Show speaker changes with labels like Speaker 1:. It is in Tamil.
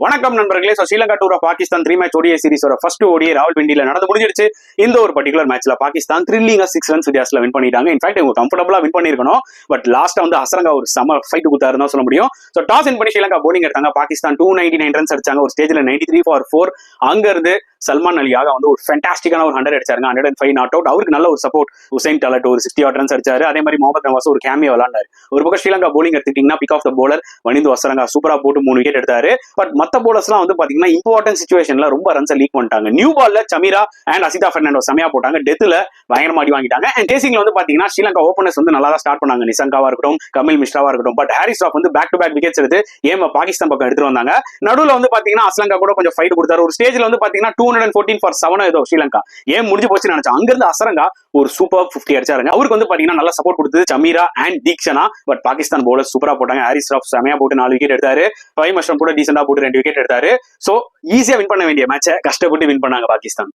Speaker 1: வணக்கம் நண்பர்களே. Sri Lanka tour of Pakistan 3 match ODI சீரிஸோட ஃபர்ஸ்ட் ODI ராவல்பிண்டியில நடந்து முடிஞ்சிருச்சு. இந்த ஒரு பர்டிகுலர் மேட்ச்ல பாகிஸ்தான் த்ரில்லிங்கா 6 ரன்ஸ் வித்தியாசத்துல வின் பண்ணிட்டாங்க. இன்ஃபேக்ட் இவங்க கம்ஃபர்டபுளா வின் பண்ணிருக்கணும். பட் லாஸ்டா வந்து ஹசரங்கா ஒரு சம ஃபைட் கொடுத்தாருன்னு தான் சொல்ல முடியும். ஸோ டாஸ் வின் பண்ணி ஸ்ரீலங்கா போலிங் எடுத்தாங்க. பாகிஸ்தான் 299 ரன்ஸ் அடிச்சாங்க. ஒரு ஸ்டேஜ்ல 93 for 4. அங்க இருந்து சல்மான் அலியாக வந்து ஒரு ஃபேண்டாஸ்டிக்கான ஒரு 100 அடிச்சாருங்க. 105 நாட் அவுட். அவருக்கு நல்ல ஒரு சப்போர்ட் உசைன் டலட் ஒரு 60 odd ரன்ஸ் அடிச்சாரு. அதே மாதிரி முகமது நவாஸ் ஒரு கேமியா விளையாண்டாரு. ஒரு பக்கம் ஸ்ரீலங்கா போலிங் எடுத்துக்கிட்டீங்கன்னா pick of the bowler Wanindu Hasaranga சூப்பரா போட்டு 3 விக்கெட் எடுத்தாரு. பட் மத்த போலர்ஸ்லாம் வந்து பாத்தீங்கன்னா இம்பார்ட்டன்ட் சிச்சுவேஷன்ல ரொம்ப ரன்ஸ் லீக் பண்ணிட்டாங்க. நியூ பால்ல சமீரா அண்ட் அசிதா பெர்னாண்டோ செமையா போட்டாங்க. டெத்ல பயங்கரமா அடி வாங்கிட்டாங்க. அண்ட் சேசிங்ல வந்து பாத்தீங்கன்னா ஸ்ரீலங்கா ஓபனர்ஸ் வந்து நல்லா தான் ஸ்டார்ட் பண்ணாங்க. நிசங்காவா இருக்கட்டும், கமில் மிஸ்ராவா இருக்கட்டும். பட் ஹாரிஸ் ராஃப் வந்து பேக் டு பேக் விக்கெட்ஸ் எடுத்து ஏம பாகிஸ்தான் பக்கம் எடுத்துட்டு வந்தாங்க. நடுவுல வந்து பாத்தீங்கன்னா அஸ்லங்கா கூட கொஞ்சம் ஃபைட் கொடுத்தாரு. ஒரு ஸ்டேஜ்ல வந்து பாத்தீங்கன்னா 214 for 7 ஏதோ ஸ்ரீலங்கா ஏன் முடிஞ்சு போச்சுன்னு நினைச்சா. அங்கிருந்து அசரங்கா ஒரு சூப்பர் 50 அடிச்சாருங்க. அவருக்கு வந்து பாத்தீங்கன்னா நல்ல சப்போர்ட் கொடுத்தது Chameera and Theekshana. But Pakistan bowler சூப்பரா போட்டாங்க. ஹாரிஸ் ராஃப் செமையா போட்டு 4 விக்கெட் எடுத்தாரு. ஃபைவ் மஷ்ரம் கூட டீசெண்டா போட்டு 2 விக்கெட் எடுத்தாரு. சோ ஈஸியா வின் பண்ண வேண்டிய மேட்சை கஷ்டப்பட்டு வின் பண்ணாங்க பாகிஸ்தான்.